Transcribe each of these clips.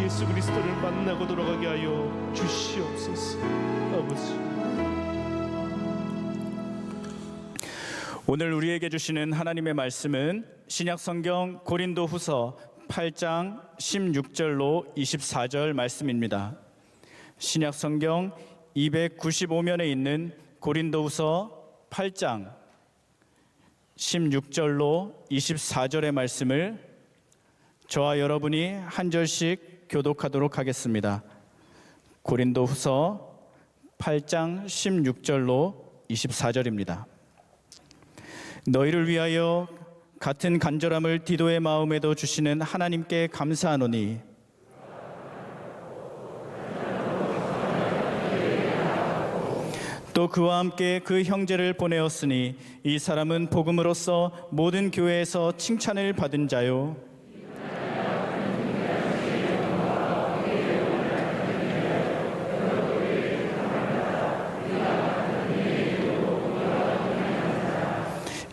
예수 그리스도를 만나고 돌아가게 하여 주시옵소서. 아버지, 오늘 우리에게 주시는 하나님의 말씀은 신약성경 고린도후서 8장 16절로 24절 말씀입니다. 신약성경 295면에 있는 고린도후서 8장 16절로 24절의 말씀을 저와 여러분이 한 절씩 교독하도록 하겠습니다. 고린도후서 8장 16절로 24절입니다. 너희를 위하여 같은 간절함을 디도의 마음에도 주시는 하나님께 감사하노니 또 그와 함께 그 형제를 보내었으니 이 사람은 복음으로써 모든 교회에서 칭찬을 받은 자요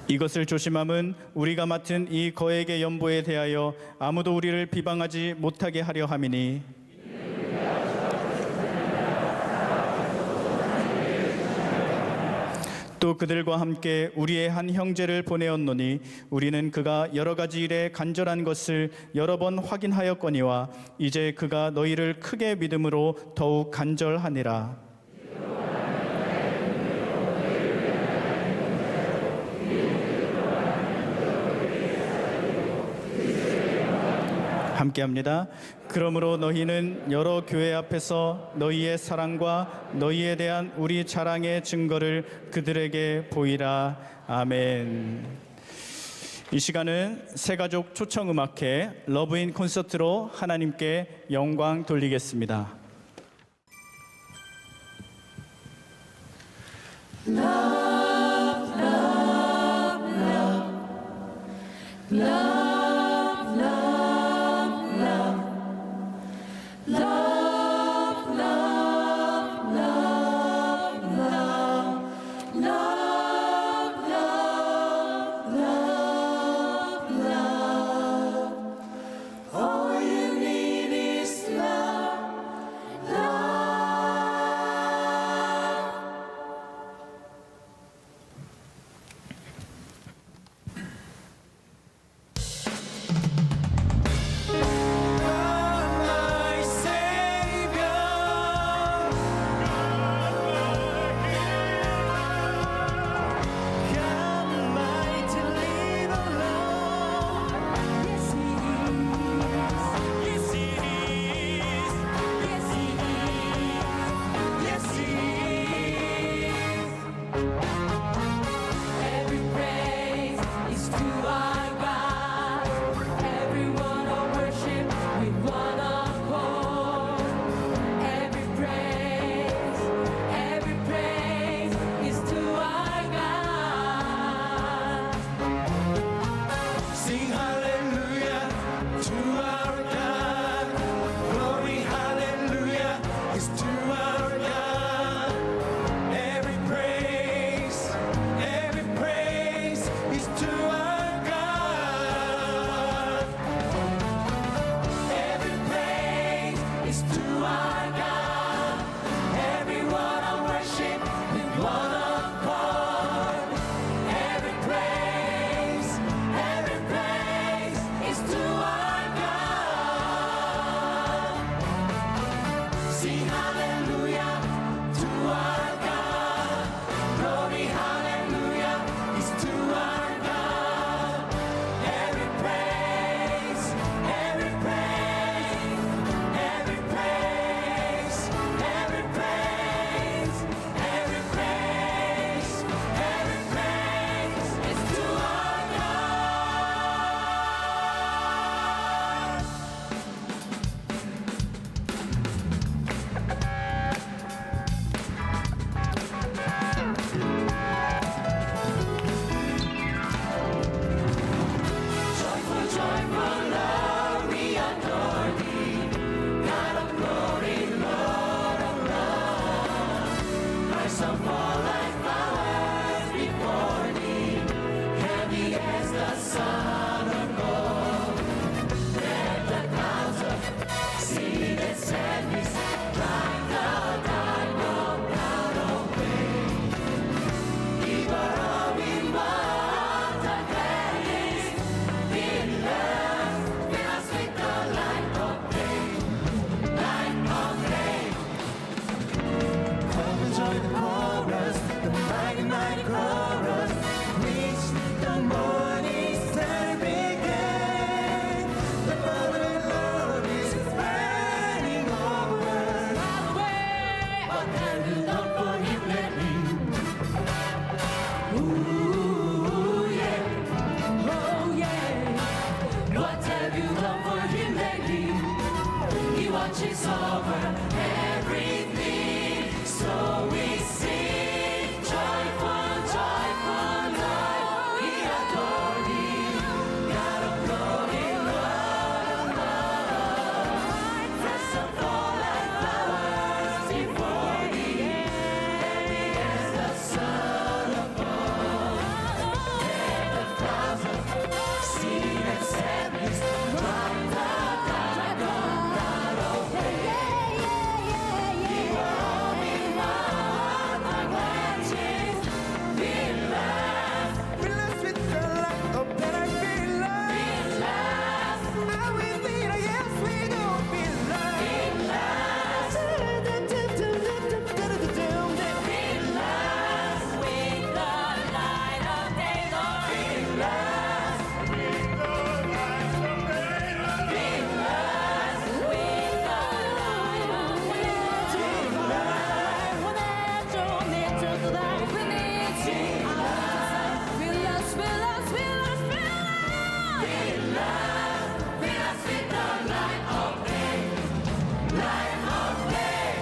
이것을 조심함은 우리가 맡은 이 거액의 연보에 대하여 아무도 우리를 비방하지 못하게 하려 함이니 또 그들과 함께 우리의 한 형제를 보내었노니 우리는 그가 여러 가지 일에 간절한 것을 여러 번 확인하였거니와 이제 그가 너희를 크게 믿음으로 더욱 간절하니라. 함께합니다. 그러므로 너희는 여러 교회 앞에서 너희의 사랑과 너희에 대한 우리 자랑의 증거를 그들에게 보이라. 아멘. 이 시간은 새가족 초청음악회 러브인 콘서트로 하나님께 영광 돌리겠습니다. watches over everything. So we sing joyful, joyful Lord. We adore Thee, God of glory, Lord of love. First of all, like flowers before Thee, heavy as the Son of God. Let the clouds of sin and sadness drive the dark not away. You are only one I'm watching. We laugh, We lost with the light of that I feel like. we laugh, Now we need a yes, we don't feel like. we laugh, we laugh with the light of day, Lord. We laugh, we laugh with the light of day, we laugh with the light of day, light of day.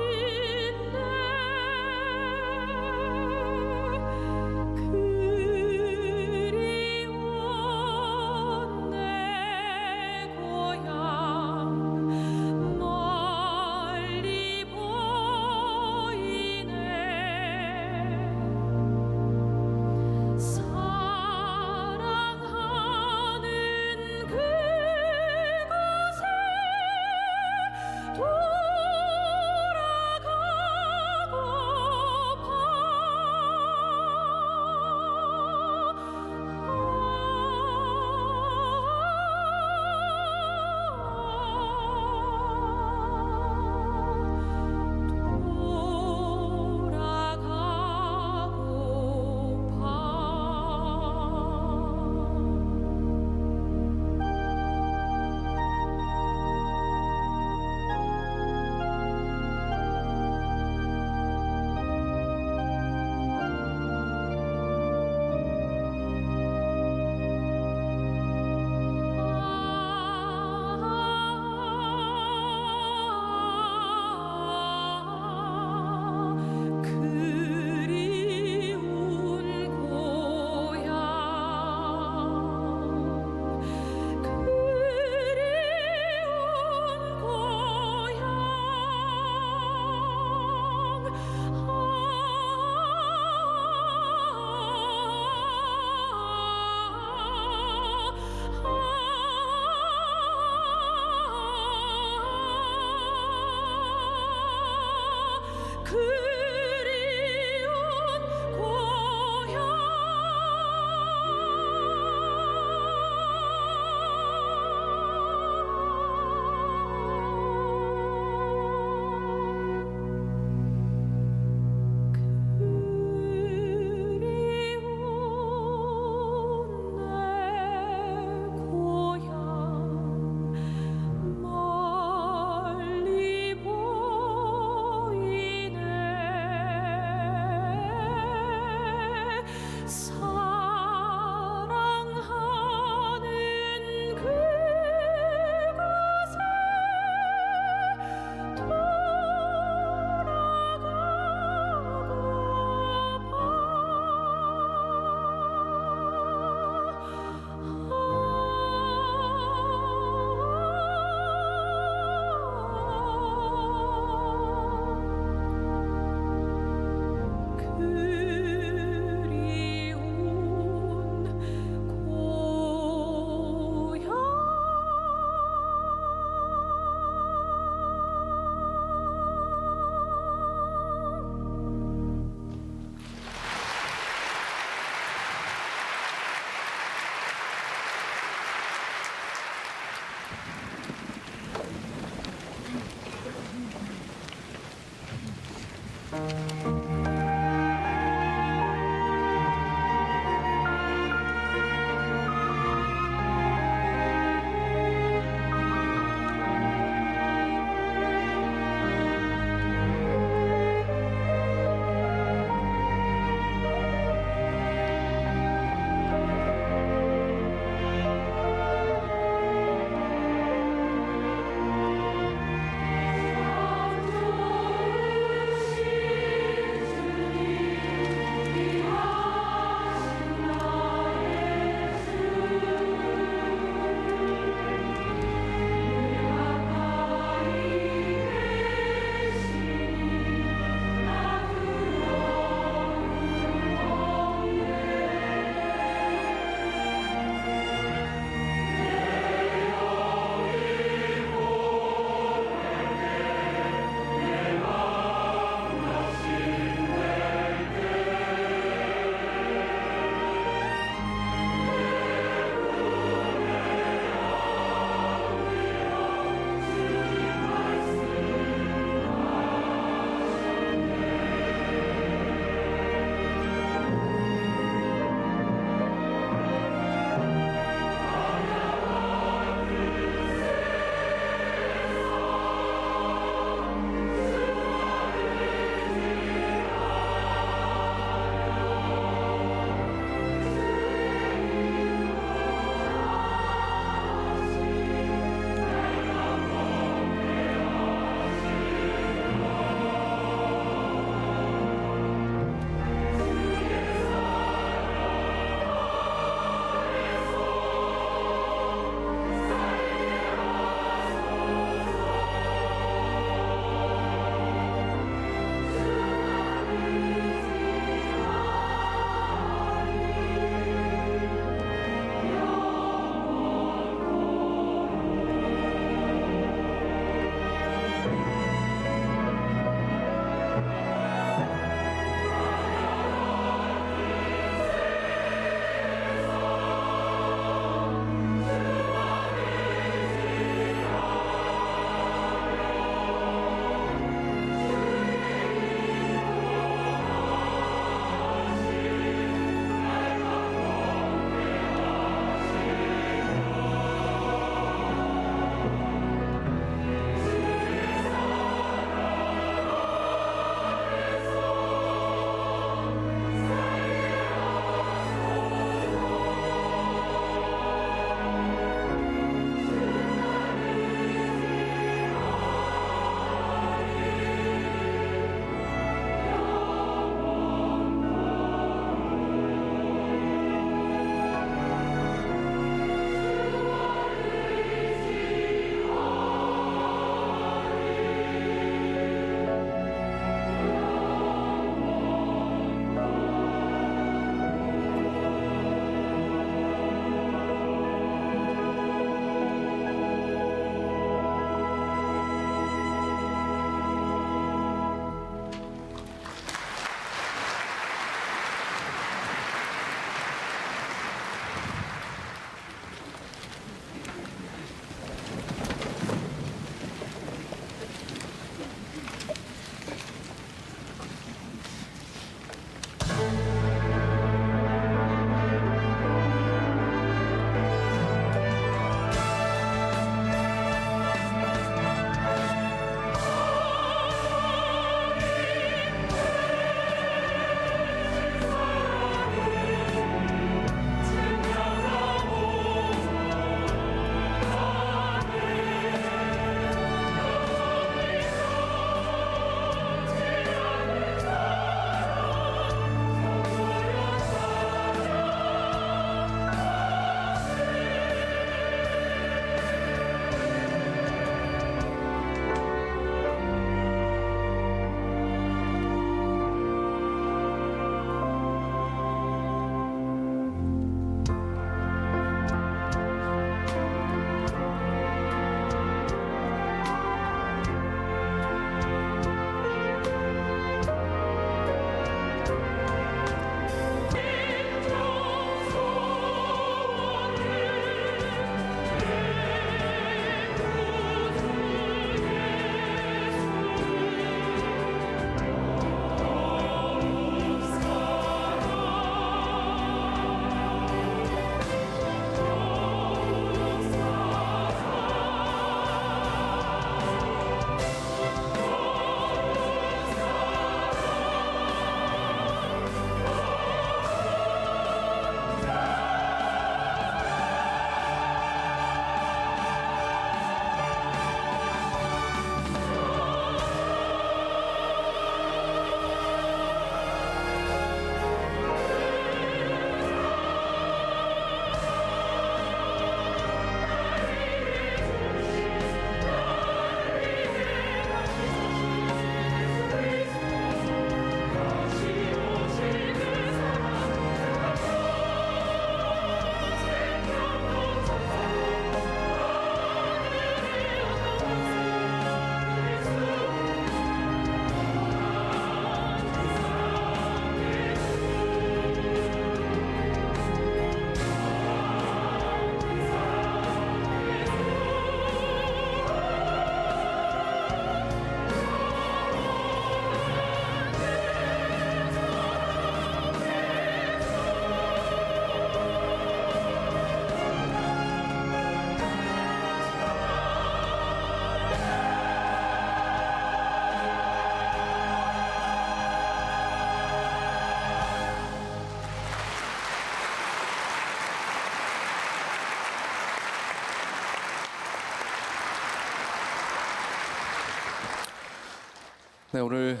네, 오늘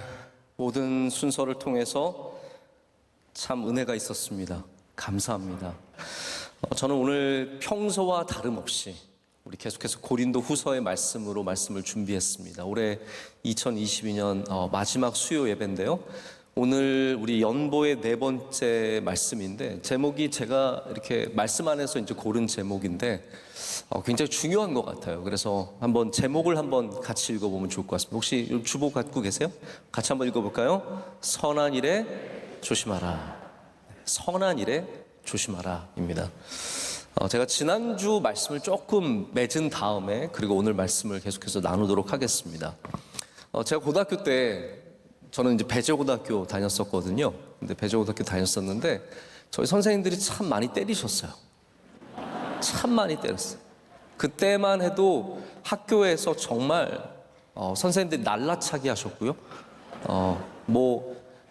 모든 순서를 통해서 참 은혜가 있었습니다. 감사합니다. 저는 오늘 평소와 다름없이 우리 계속해서 고린도 후서의 말씀으로 말씀을 준비했습니다. 올해 2022년 마지막 수요 예배인데요. 오늘 우리 연보의 4번째 말씀인데, 제목이 제가 이렇게 말씀 안에서 이제 고른 제목인데 굉장히 중요한 것 같아요. 그래서 한번 제목을 한번 같이 읽어보면 좋을 것 같습니다. 혹시 주보 갖고 계세요? 같이 한번 읽어볼까요? 선한 일에 조심하라. 선한 일에 조심하라입니다. 제가 지난주 말씀을 조금 맺은 다음에 그리고 오늘 말씀을 계속해서 나누도록 하겠습니다. 제가 고등학교 때 저는 이제 배재고등학교 다녔었거든요. 근데 배재고등학교 다녔었는데 저희 선생님들이 참 많이 때리셨어요. 참 많이 때렸어요. 그때만 해도 학교에서 정말 선생님들이 날라차게 하셨고요.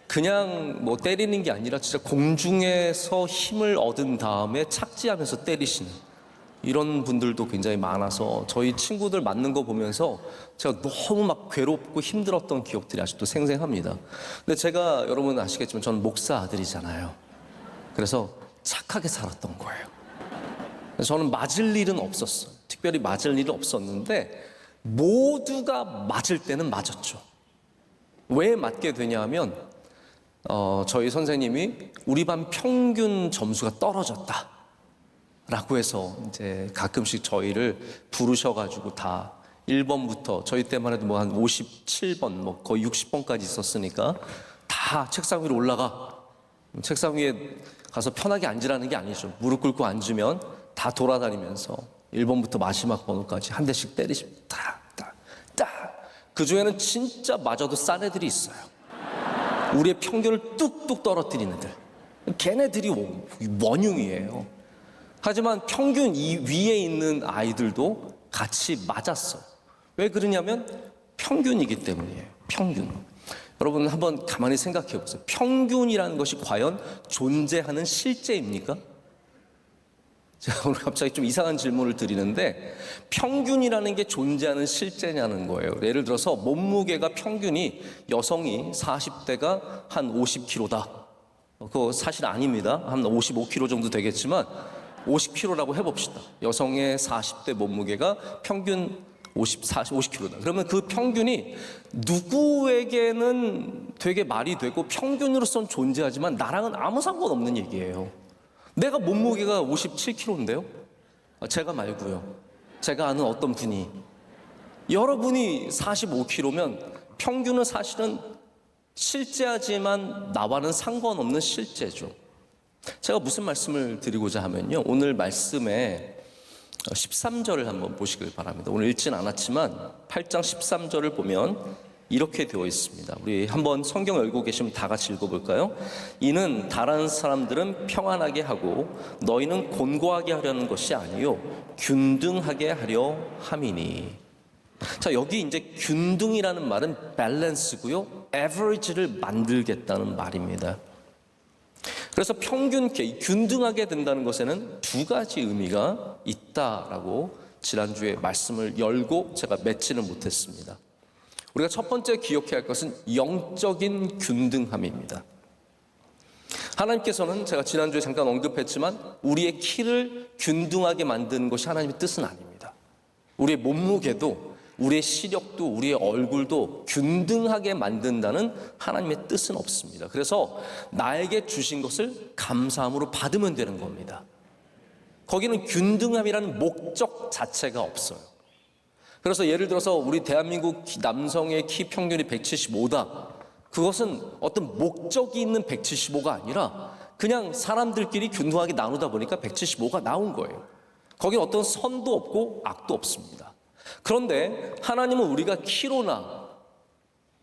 그냥 때리는 게 아니라 진짜 공중에서 힘을 얻은 다음에 착지하면서 때리시는 이런 분들도 굉장히 많아서 저희 친구들 맞는 거 보면서 제가 너무 막 괴롭고 힘들었던 기억들이 아직도 생생합니다. 근데 제가 여러분 아시겠지만 저는 목사 아들이잖아요. 그래서 착하게 살았던 거예요. 저는 맞을 일은 없었어요. 특별히 맞을 일은 없었는데 모두가 맞을 때는 맞았죠. 왜 맞게 되냐면 저희 선생님이 우리 반 평균 점수가 떨어졌다 라고 해서 이제 가끔씩 저희를 부르셔가지고 다 1번부터 저희 때만 해도 한 57번 거의 60번까지 있었으니까 다 책상 위로 올라가. 책상 위에 가서 편하게 앉으라는 게 아니죠. 무릎 꿇고 앉으면 다 돌아다니면서 1번부터 마지막 번호까지 한 대씩 때리십니다. 딱. 그 중에는 진짜 맞아도 싼 애들이 있어요. 우리의 평균을 뚝뚝 떨어뜨리는 애들. 걔네들이 원흉이에요. 하지만 평균 이 위에 있는 아이들도 같이 맞았어요. 왜 그러냐면 평균이기 때문이에요. 평균. 여러분 한번 가만히 생각해 보세요. 평균이라는 것이 과연 존재하는 실제입니까? 제가 오늘 갑자기 좀 이상한 질문을 드리는데 평균이라는 게 존재하는 실제냐는 거예요. 예를 들어서 몸무게가 평균이 여성이 40대가 한 50kg다. 그거 사실 아닙니다. 한 55kg 정도 되겠지만 50kg라고 해봅시다. 여성의 40대 몸무게가 평균 50kg다. 그러면 그 평균이 누구에게는 되게 말이 되고 평균으로선 존재하지만 나랑은 아무 상관없는 얘기예요. 내가 몸무게가 57kg인데요. 제가 말고요. 제가 아는 어떤 분이. 여러분이 45kg면 평균은 사실은 실제하지만 나와는 상관없는 실제죠. 제가 무슨 말씀을 드리고자 하면요. 오늘 말씀에 13절을 한번 보시길 바랍니다. 오늘 읽진 않았지만 8장 13절을 보면 이렇게 되어 있습니다. 우리 한번 성경 열고 계시면 다 같이 읽어볼까요? 이는 다른 사람들은 평안하게 하고 너희는 곤고하게 하려는 것이 아니요 균등하게 하려 함이니. 자, 여기 이제 균등이라는 말은 밸런스고요, 에버리지를 만들겠다는 말입니다. 그래서 평균, 균등하게 된다는 것에는 두 가지 의미가 있다라고 지난주에 말씀을 열고 제가 맺지는 못했습니다. 우리가 첫 번째 기억해야 할 것은 영적인 균등함입니다. 하나님께서는 제가 지난주에 잠깐 언급했지만 우리의 키를 균등하게 만드는 것이 하나님의 뜻은 아닙니다. 우리의 몸무게도 우리의 시력도 우리의 얼굴도 균등하게 만든다는 하나님의 뜻은 없습니다. 그래서 나에게 주신 것을 감사함으로 받으면 되는 겁니다. 거기는 균등함이라는 목적 자체가 없어요. 그래서 예를 들어서 우리 대한민국 남성의 키 평균이 175다. 그것은 어떤 목적이 있는 175가 아니라 그냥 사람들끼리 균등하게 나누다 보니까 175가 나온 거예요. 거기는 어떤 선도 없고 악도 없습니다. 그런데 하나님은 우리가 키로나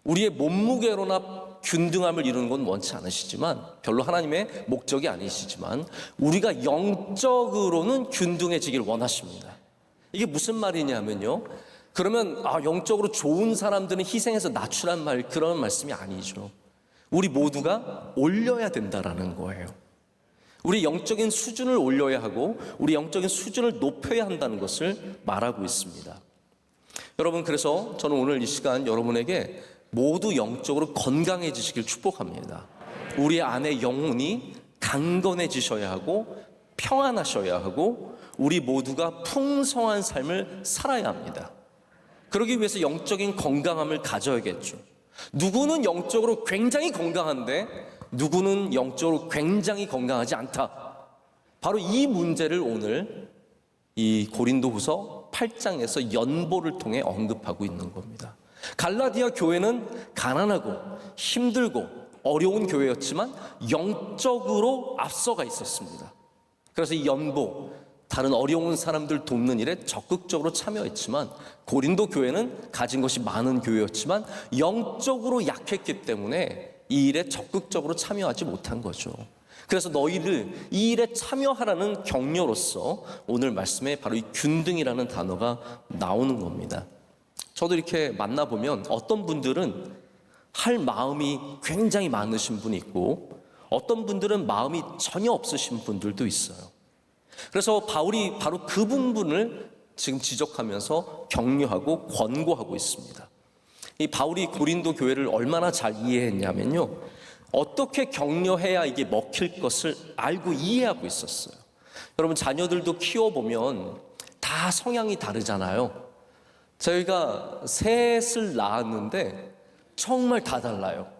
우리의 몸무게로나 균등함을 이루는 건 원치 않으시지만, 별로 하나님의 목적이 아니시지만 우리가 영적으로는 균등해지길 원하십니다. 이게 무슨 말이냐면요, 그러면 영적으로 좋은 사람들은 희생해서 낮추란 말, 그런 말씀이 아니죠. 우리 모두가 올려야 된다라는 거예요. 우리 영적인 수준을 올려야 하고 우리 영적인 수준을 높여야 한다는 것을 말하고 있습니다. 여러분, 그래서 저는 오늘 이 시간 여러분에게 모두 영적으로 건강해지시길 축복합니다. 우리 안에 영혼이 강건해지셔야 하고 평안하셔야 하고 우리 모두가 풍성한 삶을 살아야 합니다. 그러기 위해서 영적인 건강함을 가져야겠죠. 누구는 영적으로 굉장히 건강한데 누구는 영적으로 굉장히 건강하지 않다. 바로 이 문제를 오늘 이 고린도후서 8장에서 연보를 통해 언급하고 있는 겁니다. 갈라디아 교회는 가난하고 힘들고 어려운 교회였지만 영적으로 앞서가 있었습니다. 그래서 이 연보, 다른 어려운 사람들 돕는 일에 적극적으로 참여했지만 고린도 교회는 가진 것이 많은 교회였지만 영적으로 약했기 때문에 이 일에 적극적으로 참여하지 못한 거죠. 그래서 너희를 이 일에 참여하라는 격려로서 오늘 말씀에 바로 이 균등이라는 단어가 나오는 겁니다. 저도 이렇게 만나보면 어떤 분들은 할 마음이 굉장히 많으신 분이 있고 어떤 분들은 마음이 전혀 없으신 분들도 있어요. 그래서 바울이 바로 그 부분을 지금 지적하면서 격려하고 권고하고 있습니다. 이 바울이 고린도 교회를 얼마나 잘 이해했냐면요, 어떻게 격려해야 이게 먹힐 것을 알고 이해하고 있었어요. 여러분, 자녀들도 키워보면 다 성향이 다르잖아요. 저희가 셋을 낳았는데 정말 다 달라요.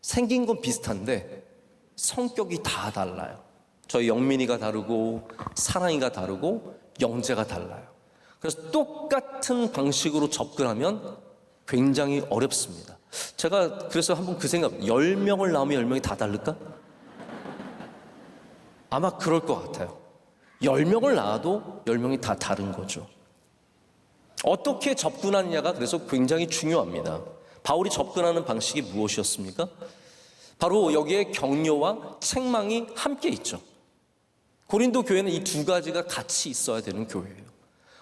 생긴 건 비슷한데 성격이 다 달라요. 저희 영민이가 다르고 사랑이가 다르고 영재가 달라요. 그래서 똑같은 방식으로 접근하면 굉장히 어렵습니다. 제가 그래서 한번 그 생각, 10명을 낳으면 10명이 다 다를까? 아마 그럴 것 같아요. 10명을 낳아도 10명이 다 다른 거죠. 어떻게 접근하느냐가 그래서 굉장히 중요합니다. 바울이 접근하는 방식이 무엇이었습니까? 바로 여기에 격려와 책망이 함께 있죠. 고린도 교회는 이 두 가지가 같이 있어야 되는 교회예요.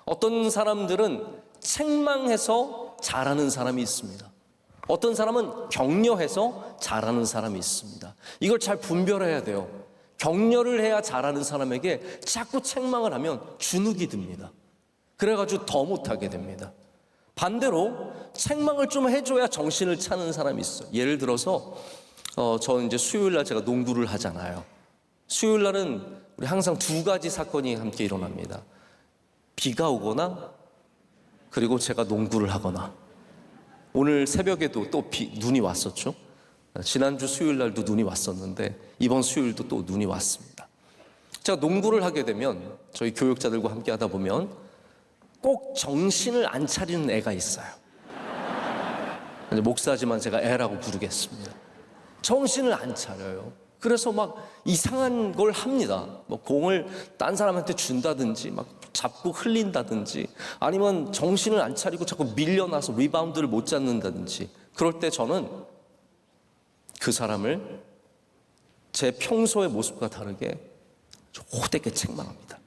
어떤 사람들은 책망해서 잘하는 사람이 있습니다. 어떤 사람은 격려해서 잘하는 사람이 있습니다. 이걸 잘 분별해야 돼요. 격려를 해야 잘하는 사람에게 자꾸 책망을 하면 주눅이 듭니다. 그래가지고 더 못하게 됩니다. 반대로 책망을 좀 해줘야 정신을 차는 사람이 있어요. 예를 들어서 저는 이제 수요일날 제가 농구를 하잖아요. 수요일날은 우리 항상 두 가지 사건이 함께 일어납니다. 비가 오거나 그리고 제가 농구를 하거나. 오늘 새벽에도 또 눈이 왔었죠. 지난주 수요일날도 눈이 왔었는데 이번 수요일도 또 눈이 왔습니다. 제가 농구를 하게 되면 저희 교육자들과 함께 하다 보면 꼭 정신을 안 차리는 애가 있어요. 목사지만 제가 애라고 부르겠습니다. 정신을 안 차려요. 그래서 막 이상한 걸 합니다. 뭐 공을 딴 사람한테 준다든지 막 잡고 흘린다든지 아니면 정신을 안 차리고 자꾸 밀려나서 리바운드를 못 잡는다든지. 그럴 때 저는 그 사람을 제 평소의 모습과 다르게 호되게 책망합니다.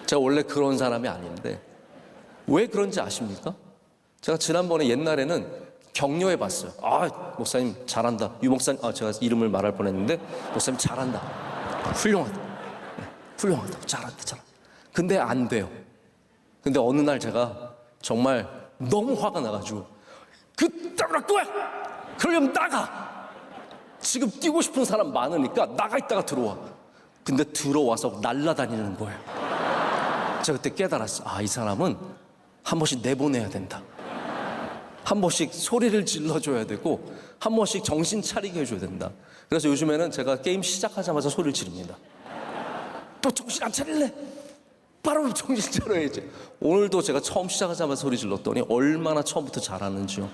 제가 원래 그런 사람이 아닌데 왜 그런지 아십니까? 제가 지난번에 옛날에는 격려해 봤어요. 목사님 잘한다. 유 목사님, 제가 이름을 말할 뻔했는데 목사님 잘한다. 훌륭하다. 훌륭하다. 잘한다. 근데 안 돼요. 근데 어느 날 제가 정말 너무 화가 나가지고 그따위로 할 거야. 그러려면 나가. 지금 뛰고 싶은 사람 많으니까 나가 있다가 들어와. 근데 들어와서 날아다니는 거예요. 제가 그때 깨달았어요. 이 사람은 한 번씩 내보내야 된다. 한 번씩 소리를 질러줘야 되고 한 번씩 정신 차리게 해줘야 된다. 그래서 요즘에는 제가 게임 시작하자마자 소리를 지릅니다. 또 정신 안 차릴래? 바로 정신 차려야지. 오늘도 제가 처음 시작하자마자 소리 질렀더니 얼마나 처음부터 잘하는지요.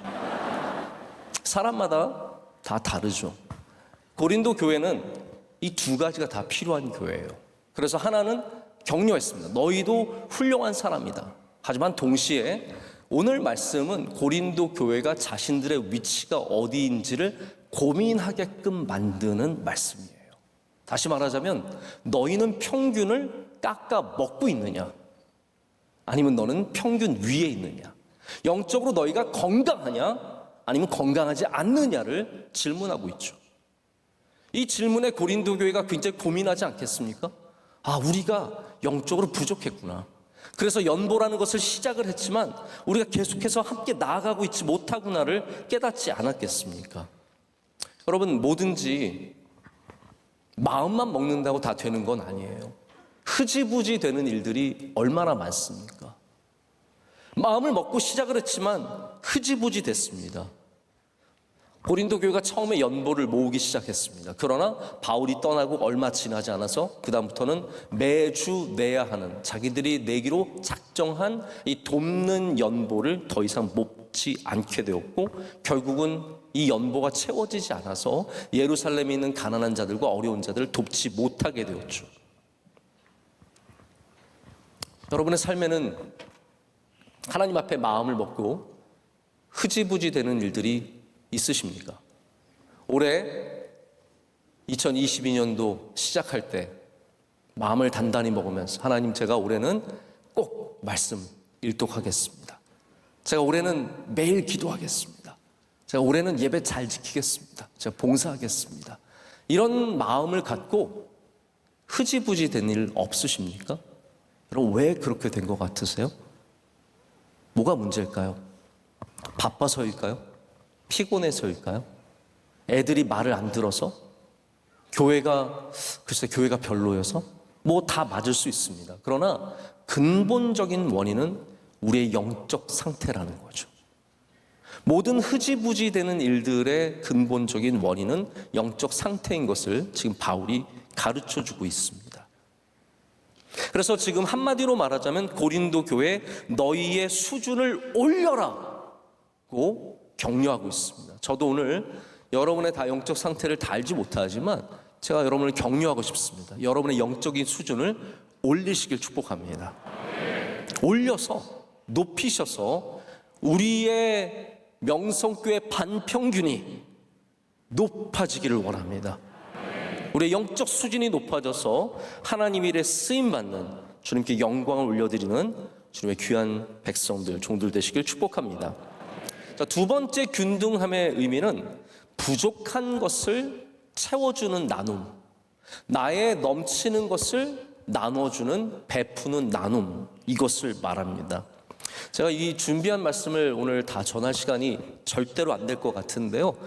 사람마다 다 다르죠. 고린도 교회는 이 두 가지가 다 필요한 교회예요. 그래서 하나는 격려했습니다. 너희도 훌륭한 사람이다. 하지만 동시에 오늘 말씀은 고린도 교회가 자신들의 위치가 어디인지를 고민하게끔 만드는 말씀이에요. 다시 말하자면 너희는 평균을 깎아 먹고 있느냐? 아니면 너는 평균 위에 있느냐? 영적으로 너희가 건강하냐? 아니면 건강하지 않느냐를 질문하고 있죠. 이 질문에 고린도 교회가 굉장히 고민하지 않겠습니까? 우리가 영적으로 부족했구나. 그래서 연보라는 것을 시작을 했지만 우리가 계속해서 함께 나아가고 있지 못하구나를 깨닫지 않았겠습니까? 여러분, 뭐든지 마음만 먹는다고 다 되는 건 아니에요. 흐지부지 되는 일들이 얼마나 많습니까? 마음을 먹고 시작을 했지만 흐지부지 됐습니다. 고린도 교회가 처음에 연보를 모으기 시작했습니다. 그러나 바울이 떠나고 얼마 지나지 않아서 그 다음부터는 매주 내야 하는, 자기들이 내기로 작정한 이 돕는 연보를 더 이상 먹지 않게 되었고, 결국은 이 연보가 채워지지 않아서 예루살렘에 있는 가난한 자들과 어려운 자들을 돕지 못하게 되었죠. 여러분의 삶에는 하나님 앞에 마음을 먹고 흐지부지 되는 일들이 있으십니까? 올해 2022년도 시작할 때 마음을 단단히 먹으면서, 하나님, 제가 올해는 꼭 말씀 일독하겠습니다. 제가 올해는 매일 기도하겠습니다. 제가 올해는 예배 잘 지키겠습니다. 제가 봉사하겠습니다. 이런 마음을 갖고 흐지부지 된 일 없으십니까? 여러분, 왜 그렇게 된 것 같으세요? 뭐가 문제일까요? 바빠서일까요? 피곤해서일까요? 애들이 말을 안 들어서? 교회가 별로여서? 뭐 다 맞을 수 있습니다. 그러나 근본적인 원인은 우리의 영적 상태라는 거죠. 모든 흐지부지 되는 일들의 근본적인 원인은 영적 상태인 것을 지금 바울이 가르쳐주고 있습니다. 그래서 지금 한마디로 말하자면 고린도 교회 너희의 수준을 올려라고 격려하고 있습니다. 저도 오늘 여러분의 다 영적 상태를 다 알지 못하지만 제가 여러분을 격려하고 싶습니다. 여러분의 영적인 수준을 올리시길 축복합니다. 올려서, 높이셔서 우리의 명성교회 반평균이 높아지기를 원합니다. 우리의 영적 수준이 높아져서 하나님 일에 쓰임받는, 주님께 영광을 올려드리는 주님의 귀한 백성들, 종들 되시길 축복합니다. 자, 두 번째 균등함의 의미는 부족한 것을 채워주는 나눔, 나의 넘치는 것을 나눠주는, 베푸는 나눔, 이것을 말합니다. 제가 이 준비한 말씀을 오늘 다 전할 시간이 절대로 안 될 것 같은데요.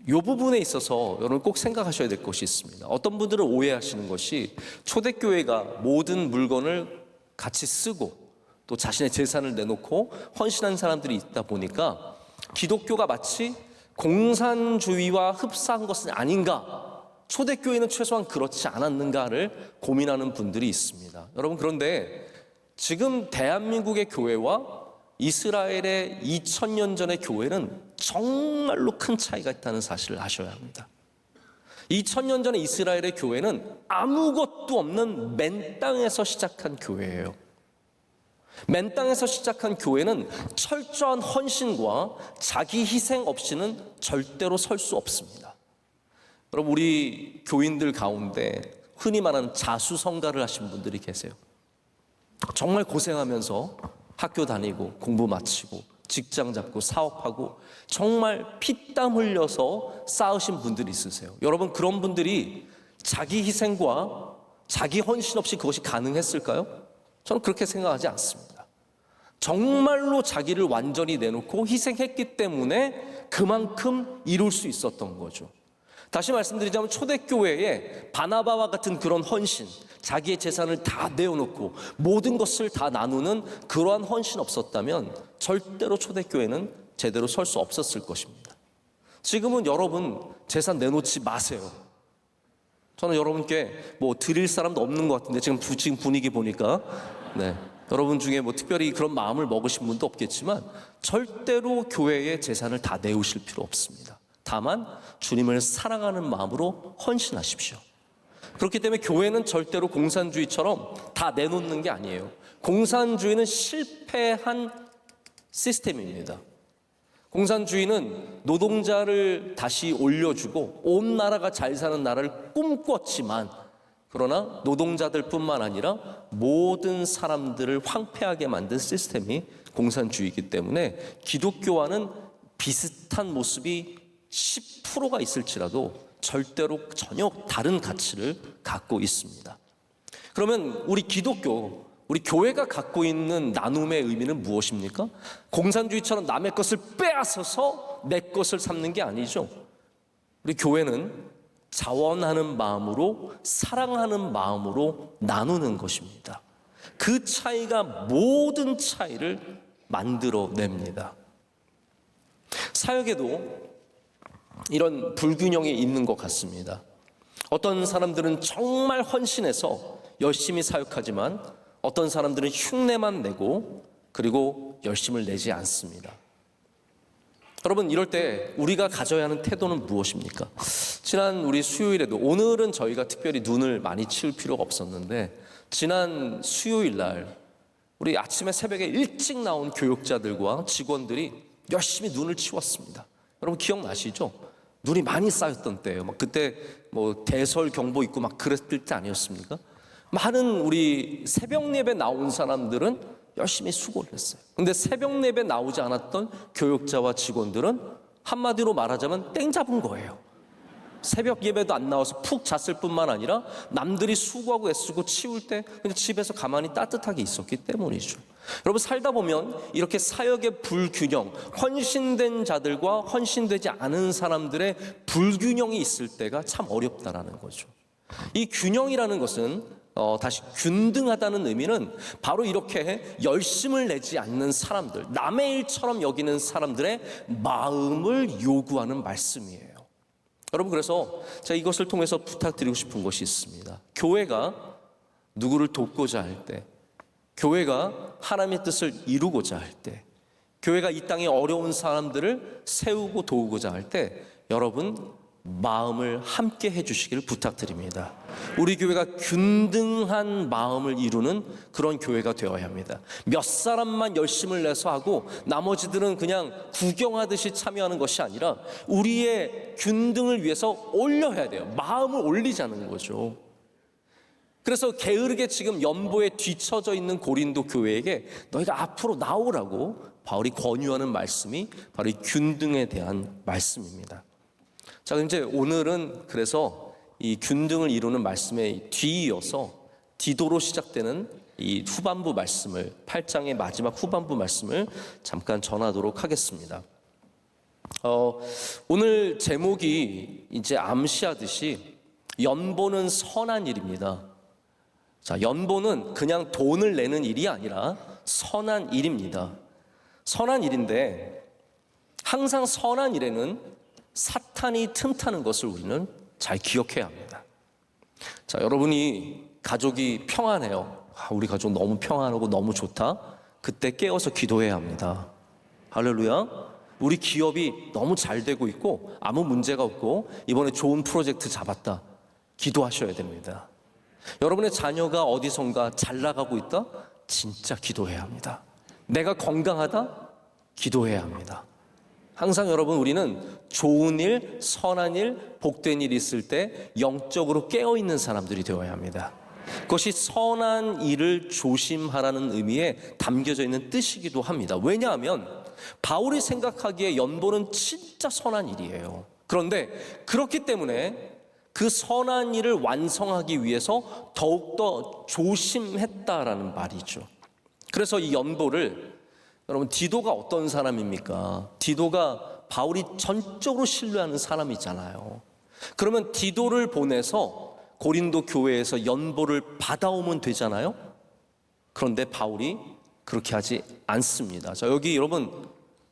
이 부분에 있어서 여러분 꼭 생각하셔야 될 것이 있습니다. 어떤 분들은 오해하시는 것이 초대교회가 모든 물건을 같이 쓰고 또 자신의 재산을 내놓고 헌신한 사람들이 있다 보니까 기독교가 마치 공산주의와 흡사한 것은 아닌가, 초대교회는 최소한 그렇지 않았는가를 고민하는 분들이 있습니다. 여러분, 그런데 지금 대한민국의 교회와 이스라엘의 2000년 전의 교회는 정말로 큰 차이가 있다는 사실을 아셔야 합니다. 2000년 전의 이스라엘의 교회는 아무것도 없는 맨 땅에서 시작한 교회예요. 맨 땅에서 시작한 교회는 철저한 헌신과 자기 희생 없이는 절대로 설 수 없습니다. 여러분, 우리 교인들 가운데 흔히 말하는 자수성가를 하신 분들이 계세요. 정말 고생하면서 학교 다니고 공부 마치고 직장 잡고 사업하고 정말 피땀 흘려서 쌓으신 분들이 있으세요. 여러분, 그런 분들이 자기 희생과 자기 헌신 없이 그것이 가능했을까요? 저는 그렇게 생각하지 않습니다. 정말로 자기를 완전히 내놓고 희생했기 때문에 그만큼 이룰 수 있었던 거죠. 다시 말씀드리자면 초대교회에 바나바와 같은 그런 헌신, 자기의 재산을 다 내어놓고 모든 것을 다 나누는 그러한 헌신 없었다면 절대로 초대교회는 제대로 설 수 없었을 것입니다. 지금은 여러분 재산 내놓지 마세요. 저는 여러분께 뭐 드릴 사람도 없는 것 같은데 지금 분위기 보니까 여러분 중에 뭐 특별히 그런 마음을 먹으신 분도 없겠지만 절대로 교회에 재산을 다 내우실 필요 없습니다. 다만 주님을 사랑하는 마음으로 헌신하십시오. 그렇기 때문에 교회는 절대로 공산주의처럼 다 내놓는 게 아니에요. 공산주의는 실패한 시스템입니다. 공산주의는 노동자를 다시 올려주고 온 나라가 잘 사는 나라를 꿈꿨지만, 그러나 노동자들뿐만 아니라 모든 사람들을 황폐하게 만든 시스템이 공산주의이기 때문에 기독교와는 비슷한 모습이 10%가 있을지라도 절대로 전혀 다른 가치를 갖고 있습니다. 그러면 우리 기독교, 우리 교회가 갖고 있는 나눔의 의미는 무엇입니까? 공산주의처럼 남의 것을 빼앗아서 내 것을 삼는 게 아니죠. 우리 교회는 자원하는 마음으로, 사랑하는 마음으로 나누는 것입니다. 그 차이가 모든 차이를 만들어냅니다. 사역에도 이런 불균형이 있는 것 같습니다. 어떤 사람들은 정말 헌신해서 열심히 사역하지만 어떤 사람들은 흉내만 내고 그리고 열심을 내지 않습니다. 여러분, 이럴 때 우리가 가져야 하는 태도는 무엇입니까? 지난 우리 수요일에도, 오늘은 저희가 특별히 눈을 많이 치울 필요가 없었는데 지난 수요일 날 우리 아침에 새벽에 일찍 나온 교육자들과 직원들이 열심히 눈을 치웠습니다. 여러분 기억나시죠? 눈이 많이 쌓였던 때예요. 막 그때 뭐 대설 경보 있고 막 그랬을 때 아니었습니까? 많은 우리 새벽 예배 나온 사람들은 열심히 수고를 했어요. 근데 새벽 예배 나오지 않았던 교육자와 직원들은 한마디로 말하자면 땡 잡은 거예요. 새벽 예배도 안 나와서 푹 잤을 뿐만 아니라 남들이 수고하고 애쓰고 치울 때 그냥 집에서 가만히 따뜻하게 있었기 때문이죠. 여러분, 살다 보면 이렇게 사역의 불균형, 헌신된 자들과 헌신되지 않은 사람들의 불균형이 있을 때가 참 어렵다라는 거죠. 이 균형이라는 것은 다시 균등하다는 의미는 바로 이렇게 열심을 내지 않는 사람들, 남의 일처럼 여기는 사람들의 마음을 요구하는 말씀이에요. 여러분, 그래서 제가 이것을 통해서 부탁드리고 싶은 것이 있습니다. 교회가 누구를 돕고자 할 때, 교회가 하나님의 뜻을 이루고자 할 때, 교회가 이 땅에 어려운 사람들을 세우고 도우고자 할 때 여러분 마음을 함께 해주시기를 부탁드립니다. 우리 교회가 균등한 마음을 이루는 그런 교회가 되어야 합니다. 몇 사람만 열심을 내서 하고 나머지들은 그냥 구경하듯이 참여하는 것이 아니라 우리의 균등을 위해서 올려야 돼요. 마음을 올리자는 거죠. 그래서 게으르게 지금 연보에 뒤처져 있는 고린도 교회에게 너희가 앞으로 나오라고 바울이 권유하는 말씀이 바로 이 균등에 대한 말씀입니다. 자, 이제 오늘은 그래서 이 균등을 이루는 말씀에 뒤이어서 디도로 시작되는 이 후반부 말씀을, 8장의 마지막 후반부 말씀을 잠깐 전하도록 하겠습니다. 오늘 제목이 이제 암시하듯이 연보는 선한 일입니다. 자, 연보는 그냥 돈을 내는 일이 아니라 선한 일입니다. 선한 일인데 항상 선한 일에는 사탄이 틈타는 것을 우리는 잘 기억해야 합니다. 자, 여러분이 가족이 평안해요. 우리 가족 너무 평안하고 너무 좋다. 그때 깨어서 기도해야 합니다. 할렐루야. 우리 기업이 너무 잘 되고 있고 아무 문제가 없고 이번에 좋은 프로젝트 잡았다. 기도하셔야 됩니다. 여러분의 자녀가 어디선가 잘 나가고 있다? 진짜 기도해야 합니다. 내가 건강하다? 기도해야 합니다. 항상 여러분, 우리는 좋은 일, 선한 일, 복된 일이 있을 때 영적으로 깨어있는 사람들이 되어야 합니다. 그것이 선한 일을 조심하라는 의미에 담겨져 있는 뜻이기도 합니다. 왜냐하면 바울이 생각하기에 연보는 진짜 선한 일이에요. 그런데 그렇기 때문에 그 선한 일을 완성하기 위해서 더욱더 조심했다라는 말이죠. 그래서 이 연보를, 여러분, 디도가 어떤 사람입니까? 디도가 바울이 전적으로 신뢰하는 사람이잖아요. 그러면 디도를 보내서 고린도 교회에서 연보를 받아오면 되잖아요. 그런데 바울이 그렇게 하지 않습니다. 자, 여기 여러분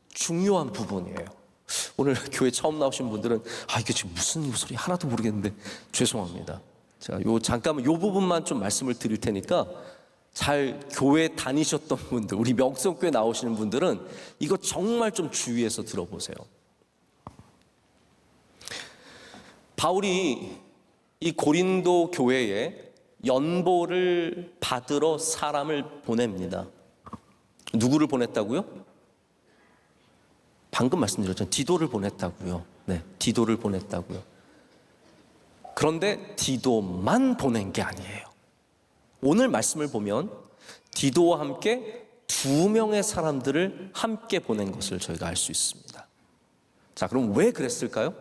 중요한 부분이에요. 오늘 교회 처음 나오신 분들은 이게 지금 무슨 소리 하나도 모르겠는데 죄송합니다. 제가 잠깐만 요 부분만 좀 말씀을 드릴 테니까 잘 교회 다니셨던 분들, 우리 명성교회 나오시는 분들은 이거 정말 좀 주의해서 들어보세요. 바울이 이 고린도 교회에 연보를 받으러 사람을 보냅니다. 누구를 보냈다고요? 방금 말씀드렸잖아요. 디도를 보냈다고요. 네, 디도를 보냈다고요. 그런데 디도만 보낸 게 아니에요. 오늘 말씀을 보면 디도와 함께 2명의 사람들을 함께 보낸 것을 저희가 알 수 있습니다. 자, 그럼 왜 그랬을까요?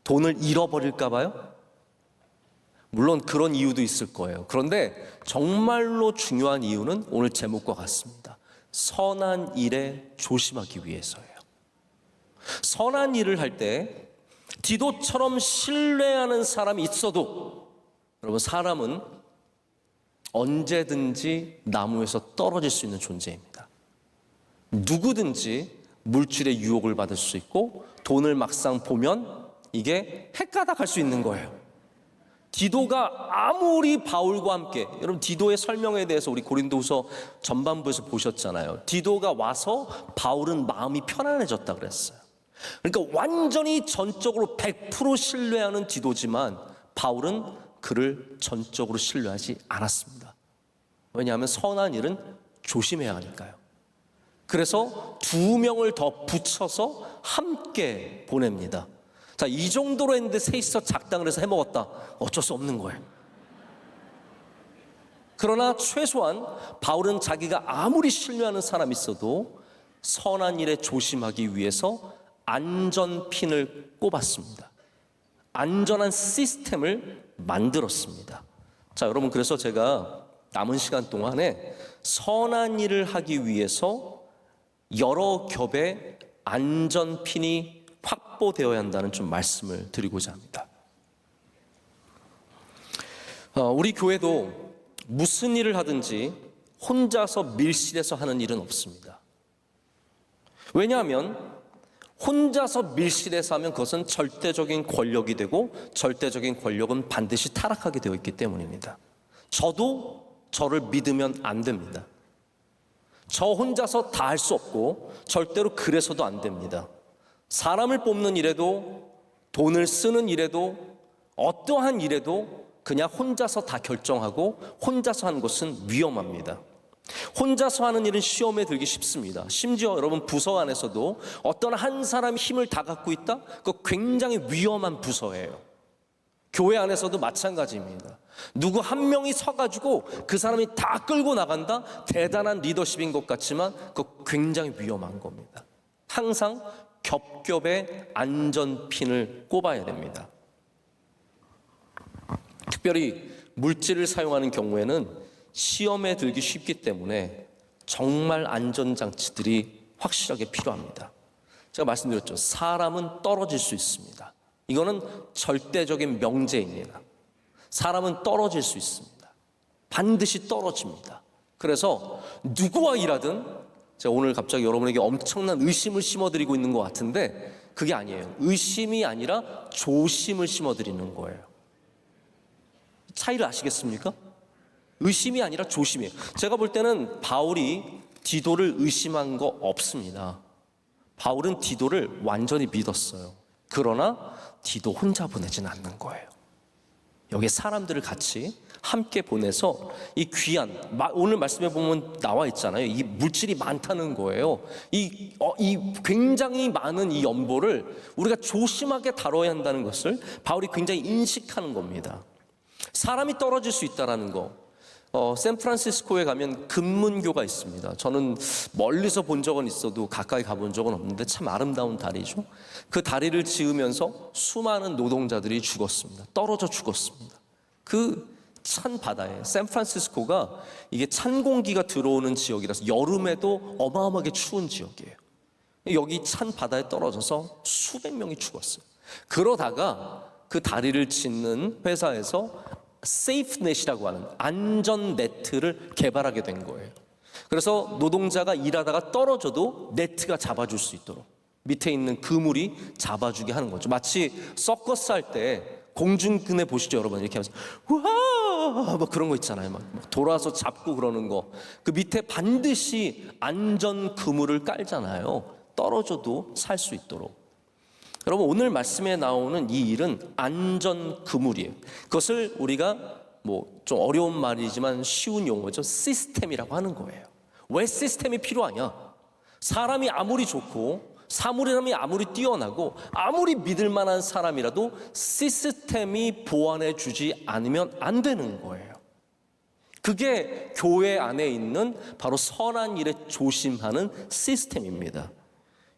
돈을 잃어버릴까 봐요? 물론 그런 이유도 있을 거예요. 그런데 정말로 중요한 이유는 오늘 제목과 같습니다. 선한 일에 조심하기 위해서예요. 선한 일을 할 때 디도처럼 신뢰하는 사람이 있어도 여러분, 사람은 언제든지 나무에서 떨어질 수 있는 존재입니다. 누구든지 물질의 유혹을 받을 수 있고 돈을 막상 보면 이게 헷가닥할 수 있는 거예요. 디도가 아무리 바울과 함께, 여러분 디도의 설명에 대해서 우리 고린도후서 전반부에서 보셨잖아요. 디도가 와서 바울은 마음이 편안해졌다 그랬어요. 그러니까 완전히 전적으로 100% 신뢰하는 디도지만 바울은 그를 전적으로 신뢰하지 않았습니다. 왜냐하면 선한 일은 조심해야 하니까요. 그래서 2명을 더 붙여서 함께 보냅니다. 자, 이 정도로 했는데 셋이서 작당을 해서 해먹었다. 어쩔 수 없는 거예요. 그러나 최소한 바울은 자기가 아무리 신뢰하는 사람이 있어도 선한 일에 조심하기 위해서 안전핀을 꼽았습니다. 안전한 시스템을 만들었습니다. 자, 여러분, 그래서 제가 남은 시간 동안에 선한 일을 하기 위해서 여러 겹의 안전핀이 확보되어야 한다는 좀 말씀을 드리고자 합니다. 우리 교회도 무슨 일을 하든지 혼자서 밀실에서 하는 일은 없습니다. 왜냐하면 혼자서 밀실에서 하면 그것은 절대적인 권력이 되고 절대적인 권력은 반드시 타락하게 되어 있기 때문입니다. 저도 저를 믿으면 안 됩니다. 저 혼자서 다 할 수 없고 절대로 그래서도 안 됩니다. 사람을 뽑는 일에도 돈을 쓰는 일에도 어떠한 일에도 그냥 혼자서 다 결정하고 혼자서 하는 것은 위험합니다. 혼자서 하는 일은 시험에 들기 쉽습니다. 심지어 여러분 부서 안에서도 어떤 한 사람이 힘을 다 갖고 있다? 그거 굉장히 위험한 부서예요. 교회 안에서도 마찬가지입니다. 누구 한 명이 서가지고 그 사람이 다 끌고 나간다? 대단한 리더십인 것 같지만 그거 굉장히 위험한 겁니다. 항상 겹겹의 안전핀을 꼽아야 됩니다. 특별히 물질을 사용하는 경우에는 시험에 들기 쉽기 때문에 정말 안전장치들이 확실하게 필요합니다. 제가 말씀드렸죠. 사람은 떨어질 수 있습니다. 이거는 절대적인 명제입니다. 사람은 떨어질 수 있습니다. 반드시 떨어집니다. 그래서 누구와 일하든 제가 오늘 갑자기 여러분에게 엄청난 의심을 심어드리고 있는 것 같은데 그게 아니에요. 의심이 아니라 조심을 심어드리는 거예요. 차이를 아시겠습니까? 의심이 아니라 조심이에요. 제가 볼 때는 바울이 디도를 의심한 거 없습니다. 바울은 디도를 완전히 믿었어요. 그러나 디도 혼자 보내진 않는 거예요. 여기 사람들을 같이 함께 보내서 이 귀한, 오늘 말씀해 보면 나와 있잖아요. 이 물질이 많다는 거예요. 이 굉장히 많은 이 연보를 우리가 조심하게 다뤄야 한다는 것을 바울이 굉장히 인식하는 겁니다. 사람이 떨어질 수 있다는 거. 샌프란시스코에 가면 금문교가 있습니다. 저는 멀리서 본 적은 있어도 가까이 가본 적은 없는데 참 아름다운 다리죠. 그 다리를 지으면서 수많은 노동자들이 죽었습니다. 떨어져 죽었습니다. 그 찬 바다에, 샌프란시스코가 이게 찬 공기가 들어오는 지역이라서 여름에도 어마어마하게 추운 지역이에요. 여기 찬 바다에 떨어져서 수백 명이 죽었어요. 그러다가 그 다리를 짓는 회사에서 세이프넷이라고 하는 안전 네트를 개발하게 된 거예요. 그래서 노동자가 일하다가 떨어져도 네트가 잡아줄 수 있도록 밑에 있는 그물이 잡아주게 하는 거죠. 마치 서커스 할 때 공중근에 보시죠, 여러분. 이렇게 하면서 우와 막 그런 거 있잖아요. 막 돌아서 잡고 그러는 거. 그 밑에 반드시 안전 그물을 깔잖아요. 떨어져도 살 수 있도록. 여러분, 오늘 말씀에 나오는 이 일은 안전 그물이에요. 그것을 우리가 좀 어려운 말이지만 쉬운 용어죠. 시스템이라고 하는 거예요. 왜 시스템이 필요하냐? 사람이 아무리 좋고 사물이람이 아무리 뛰어나고 아무리 믿을 만한 사람이라도 시스템이 보완해 주지 않으면 안 되는 거예요. 그게 교회 안에 있는 바로 선한 일에 조심하는 시스템입니다.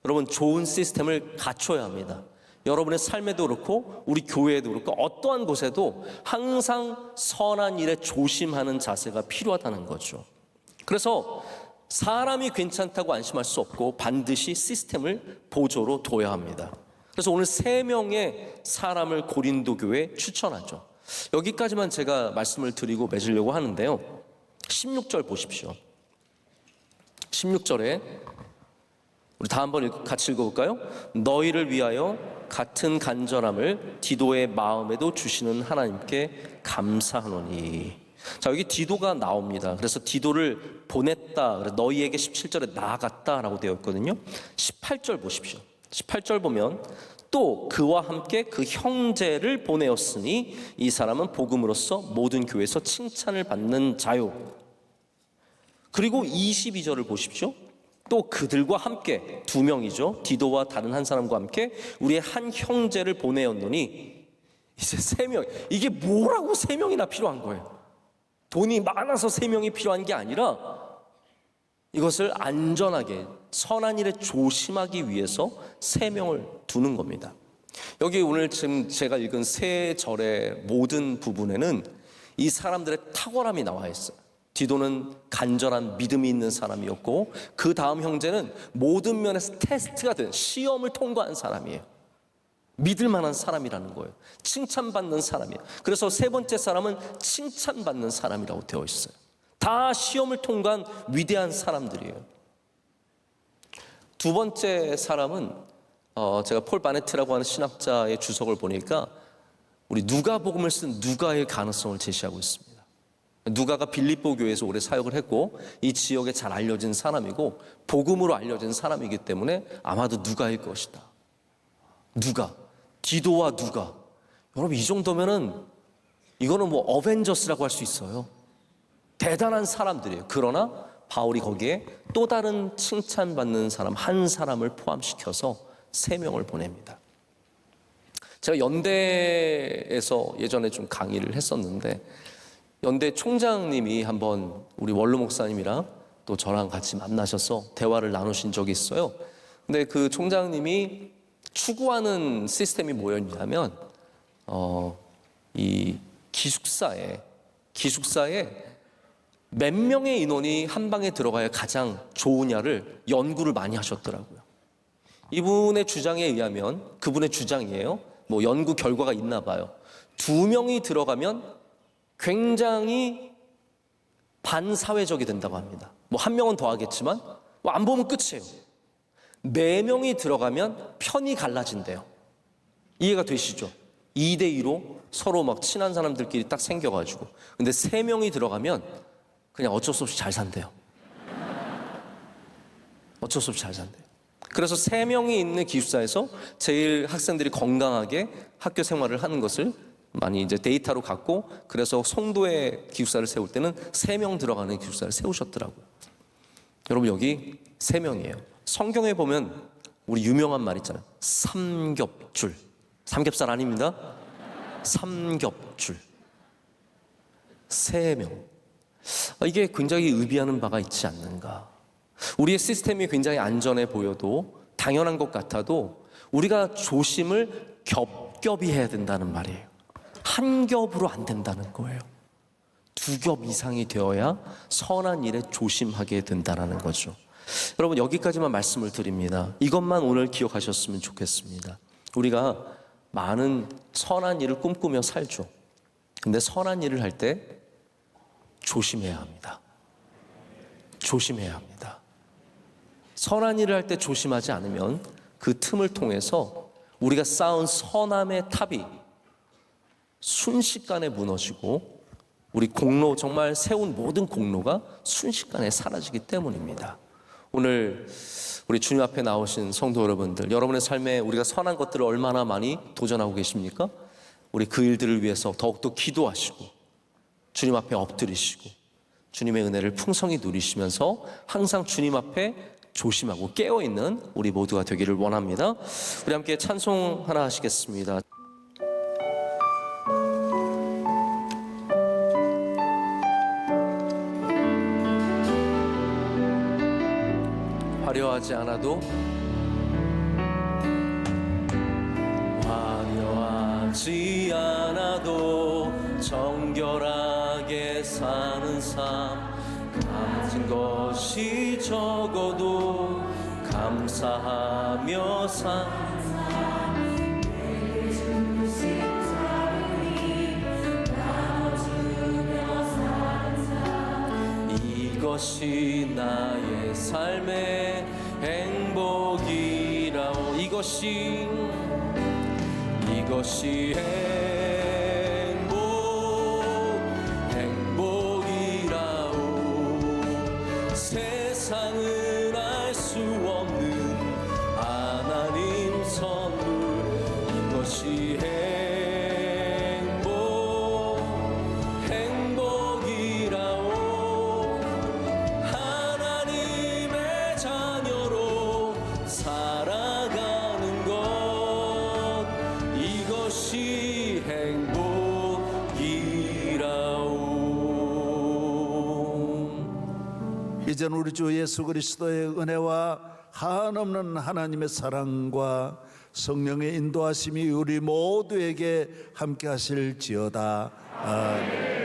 여러분, 좋은 시스템을 갖춰야 합니다. 여러분의 삶에도 그렇고 우리 교회에도 그렇고 어떠한 곳에도 항상 선한 일에 조심하는 자세가 필요하다는 거죠. 그래서 사람이 괜찮다고 안심할 수 없고 반드시 시스템을 보조로 둬야 합니다. 그래서 오늘 3명의 사람을 고린도 교회에 추천하죠. 여기까지만 제가 말씀을 드리고 맺으려고 하는데요. 16절 보십시오. 16절에 우리 다 한번 같이 읽어볼까요? 너희를 위하여 같은 간절함을 디도의 마음에도 주시는 하나님께 감사하노니. 자, 여기 디도가 나옵니다. 그래서 디도를 보냈다, 너희에게 17절에 나아갔다라고 되어 있거든요. 18절 보십시오. 18절 보면 또 그와 함께 그 형제를 보내었으니 이 사람은 복음으로써 모든 교회에서 칭찬을 받는 자요. 그리고 22절을 보십시오. 또 그들과 함께 2명이죠. 디도와 다른 한 사람과 함께 우리의 한 형제를 보내었노니 이제 3명. 이게 뭐라고 3명이나 필요한 거예요? 돈이 많아서 3명이 필요한 게 아니라 이것을 안전하게 선한 일에 조심하기 위해서 3명을 두는 겁니다. 여기 오늘 지금 제가 읽은 3절의 모든 부분에는 이 사람들의 탁월함이 나와 있어요. 디도는 간절한 믿음이 있는 사람이었고 그 다음 형제는 모든 면에서 테스트가 된 시험을 통과한 사람이에요. 믿을 만한 사람이라는 거예요. 칭찬받는 사람이에요. 그래서 3번째 사람은 칭찬받는 사람이라고 되어 있어요. 다 시험을 통과한 위대한 사람들이에요. 2번째 사람은 제가 폴 바네트라고 하는 신학자의 주석을 보니까 우리 누가복음을 쓴 누가의 가능성을 제시하고 있습니다. 누가가 빌립보 교회에서 오래 사역을 했고 이 지역에 잘 알려진 사람이고 복음으로 알려진 사람이기 때문에 아마도 누가일 것이다. 누가, 디도와 누가. 여러분 이 정도면은 이거는 뭐 어벤져스라고 할 수 있어요. 대단한 사람들이에요. 그러나 바울이 거기에 또 다른 칭찬받는 사람 한 사람을 포함시켜서 3명을 보냅니다. 제가 연대에서 예전에 좀 강의를 했었는데 연대 총장님이 한번 우리 원로 목사님이랑 또 저랑 같이 만나셔서 대화를 나누신 적이 있어요. 근데 그 총장님이 추구하는 시스템이 뭐였냐면 이 기숙사에 몇 명의 인원이 한 방에 들어가야 가장 좋으냐를 연구를 많이 하셨더라고요. 이분의 주장에 의하면, 그분의 주장이에요. 뭐 연구 결과가 있나 봐요. 2명이 들어가면 굉장히 반사회적이 된다고 합니다. 뭐 1명은 더 하겠지만 뭐 안 보면 끝이에요. 4명이 들어가면 편이 갈라진대요. 이해가 되시죠? 2대2로 서로 막 친한 사람들끼리 딱 생겨가지고. 근데 3명이 들어가면 그냥 어쩔 수 없이 잘 산대요. 어쩔 수 없이 잘 산대요. 그래서 3명이 있는 기숙사에서 제일 학생들이 건강하게 학교 생활을 하는 것을 많이 이제 데이터로 갖고 그래서 송도에 기숙사를 세울 때는 3명 들어가는 기숙사를 세우셨더라고요. 여러분 여기 3명이에요. 성경에 보면 우리 유명한 말 있잖아요. 삼겹줄. 삼겹살 아닙니다. 삼겹줄. 3명. 이게 굉장히 의미하는 바가 있지 않는가. 우리의 시스템이 굉장히 안전해 보여도 당연한 것 같아도 우리가 조심을 겹겹이 해야 된다는 말이에요. 한 겹으로 안 된다는 거예요. 2겹 이상이 되어야 선한 일에 조심하게 된다는 거죠. 여러분 여기까지만 말씀을 드립니다. 이것만 오늘 기억하셨으면 좋겠습니다. 우리가 많은 선한 일을 꿈꾸며 살죠. 근데 선한 일을 할 때 조심해야 합니다. 조심해야 합니다. 선한 일을 할 때 조심하지 않으면 그 틈을 통해서 우리가 쌓은 선함의 탑이 순식간에 무너지고 우리 공로, 정말 세운 모든 공로가 순식간에 사라지기 때문입니다. 오늘 우리 주님 앞에 나오신 성도 여러분들, 여러분의 삶에 우리가 선한 것들을 얼마나 많이 도전하고 계십니까? 우리 그 일들을 위해서 더욱더 기도하시고 주님 앞에 엎드리시고 주님의 은혜를 풍성히 누리시면서 항상 주님 앞에 조심하고 깨어있는 우리 모두가 되기를 원합니다. 우리 함께 찬송 하나 하시겠습니다. 화려하지 않아도 것이 적어도 감사하며 이것이 나의 삶의 행복이라오. 이것이 행복이라오. 세상은 알 수 없는 하나님 선물. 이것이 행복이라오. 하나님의 자녀로 살아가는 것. 이것이 행복이라오. 이제는 우리 주 예수 그리스도의 은혜와 한없는 하나님의 사랑과 성령의 인도하심이 우리 모두에게 함께 하실지어다. 아멘.